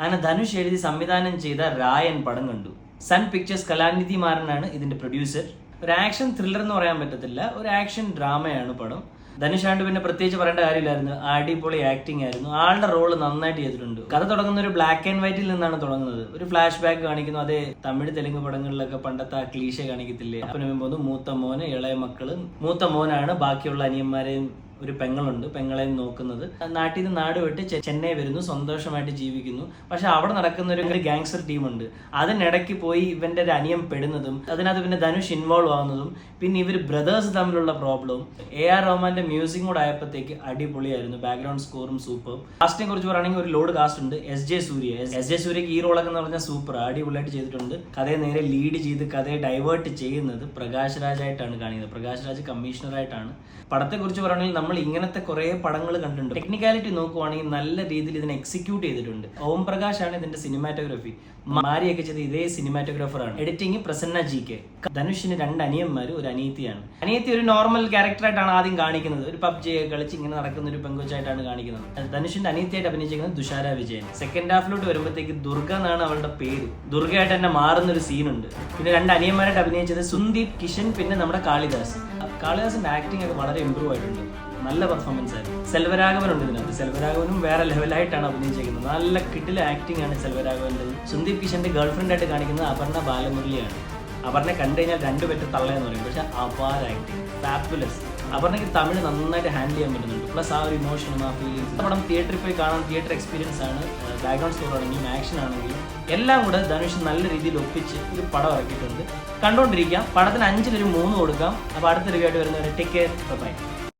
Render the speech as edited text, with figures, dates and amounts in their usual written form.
അങ്ങനെ ധനുഷ് എഴുതി സംവിധാനം ചെയ്ത രായൻ പടം കണ്ടു. സൺ പിക്ചേഴ്സ് കലാനിധി മാറനാണ് ഇതിന്റെ പ്രൊഡ്യൂസർ. ഒരു ആക്ഷൻ ത്രില്ലർ എന്ന് പറയാൻ പറ്റത്തില്ല, ഒരു ആക്ഷൻ ഡ്രാമയാണ് പടം. ധനുഷാണ്ട് പിന്നെ പ്രത്യേകിച്ച് പറയേണ്ട കാര്യമില്ലായിരുന്നു, അടിപൊളി ആക്ടിങ് ആയിരുന്നു. ആളുടെ റോള് നന്നായിട്ട് ചെയ്തിട്ടുണ്ട്. കഥ തുടങ്ങുന്ന ഒരു ബ്ലാക്ക് ആൻഡ് വൈറ്റിൽ നിന്നാണ് തുടങ്ങുന്നത്. ഒരു ഫ്ലാഷ് ബാക്ക് കാണിക്കുന്നു. അതേ തമിഴ് തെലുങ്ക് പടങ്ങളിലൊക്കെ പണ്ടത്തെ ആ ക്ലീശ കാണിക്കത്തില്ലേ, അപ്പനും പോകുന്നു മൂത്ത മോന് ഇളയ മക്കള്. മൂത്ത മോനാണ് ബാക്കിയുള്ള അനിയന്മാരെയും ഒരു പെങ്ങളുണ്ട്, പെങ്ങളെയും നോക്കുന്നത്. നാട്ടിൽ നിന്ന് നാട് വിട്ട് ചെന്നൈ വരുന്നു, സന്തോഷമായിട്ട് ജീവിക്കുന്നു. പക്ഷെ അവിടെ നടക്കുന്ന ഒരു ഗാങ്സ്റ്റർ ടീമുണ്ട്. അതിനിടയ്ക്ക് പോയി ഇവന്റെ ഒരു അനിയൻ പെടുന്നതും അതിനകത്ത് പിന്നെ ധനുഷ് ഇൻവോൾവ് ആവുന്നതും പിന്നെ ഇവർ ബ്രദേഴ്സ് തമ്മിലുള്ള പ്രോബ്ലവും. AR റഹ്മാന്റെ മ്യൂസിക് കൂടെ ആയപ്പോഴത്തേക്ക് അടിപൊളിയായിരുന്നു. Background സ്കോറും super. കാസ്റ്റിനെ കുറിച്ച് പറയുകയാണെങ്കിൽ ഒരു ലോഡ് കാസ്റ്റ് ഉണ്ട്. SJ സൂര്യക്ക് ഈ റോളൊക്കെ എന്ന് പറഞ്ഞാൽ സൂപ്പർ അടിപൊളിയായിട്ട് ചെയ്തിട്ടുണ്ട്. കഥയെ നേരെ ലീഡ് ചെയ്ത് കഥയെ ഡൈവേർട്ട് ചെയ്യുന്നത് പ്രകാശ് രാജായിട്ടാണ് കാണിക്കുന്നത്. പ്രകാശ് രാജ് കമ്മീഷണറായിട്ടാണ്. പടത്തെ കുറിച്ച് പറയുകയാണെങ്കിൽ നമ്മൾ ഇങ്ങനത്തെ കുറെ പടങ്ങൾ കണ്ടിട്ടുണ്ട്. ടെക്നിക്കാലിറ്റി നോക്കുവാണെങ്കിൽ നല്ല രീതിയിൽ ഇതിനെ എക്സിക്യൂട്ട് ചെയ്തിട്ടുണ്ട്. ഓം പ്രകാശ് ആണ് ഇതിന്റെ സിനിമാറ്റോഗ്രാഫി. മാരിയൊക്കെ ചെയ്ത് ഇതേ സിനിമാറ്റോഗ്രാഫറാണ്. Editing Prasanna GK. ധനുഷിന് 2 അനിയന്മാരും ഒരു അനിയത്തിയാണ്. അനിയത്തി ഒരു നോർമൽ ക്യാരക്ടറായിട്ടാണ് ആദ്യം കാണിക്കുന്നത്. ഒരു PUBG കളിച്ച് ഇങ്ങനെ നടക്കുന്ന ഒരു പെങ്കൊച്ചായിട്ടാണ് കാണിക്കുന്നത്. ധനുഷിന്റെ അനിയത്തിയായിട്ട് അഭിനയിച്ചിരിക്കുന്നത് തുഷാര വിജയൻ. സെക്കൻഡ് ഹാഫിലോട്ട് വരുമ്പോഴത്തേക്ക് ദുർഗ എന്നാണ് അവളുടെ പേര്. ദുർഗയായിട്ട് തന്നെ മാറുന്ന ഒരു സീനുണ്ട്. പിന്നെ 2 അനിയന്മാരായിട്ട് അഭിനയിച്ചത് സുന്ദീപ് കിഷൻ, പിന്നെ നമ്മുടെ കാളിദാസിന്റെ ആക്ടിംഗ് ഒക്കെ വളരെ ഇമ്പ്രൂവ് ആയിട്ടുണ്ട്. നല്ല പെർഫോമൻസ് ആയിരുന്നു. സെൽവരാഘവൻ ഉണ്ട് ഇതിനകത്ത്. സെൽവരാഘവനും വേറെ ലെവലായിട്ടാണ് അഭിനയിച്ചിരിക്കുന്നത്. നല്ല കിടില ആക്ടിംഗ് ആണ് സെൽവരാഘവന്റെ. സുന്ദീപ് കിഷന്റെ ഗേൾഫ്രണ്ട് ആയിട്ട് കാണിക്കുന്നത് അപർണ ബാലമുരളിയാണ്. അപർണ കണ്ടു കഴിഞ്ഞാൽ 2 പെറ്റ് തള്ളയെന്ന് പറയും. പക്ഷെ അപാര ആക്ടിങ്, ഫാബുലസ്. അപർണയ്ക്ക് തമിഴ് നന്നായിട്ട് ഹാൻഡിൽ ചെയ്യാൻ പറ്റുന്നുണ്ട്. പ്ലസ് ആ ഒരു ഇമോഷനും ആ ഫീലിംഗ്സ്. പടം തിയേറ്ററിൽ പോയി കാണാൻ തിയേറ്റർ എക്സ്പീരിയൻസ് ആണ്. ബാക്ക്ഗ്രൗണ്ട് സ്കോർ ആണെങ്കിലും ആക്ഷൻ ആണെങ്കിലും എല്ലാം കൂടെ ധനുഷ് നല്ല രീതിയിൽ ഒപ്പിച്ച് ഒരു പടം ഇറക്കിയിട്ടുണ്ട്. കണ്ടുകൊണ്ടിരിക്കാം. പടത്തിന് 5-ൽ ഒരു 3 കൊടുക്കാം. അപ്പോൾ അടുത്ത റിവ്യൂ ആയിട്ട് വരുന്നവരെ ടേക്ക് കെയർ, ബൈ.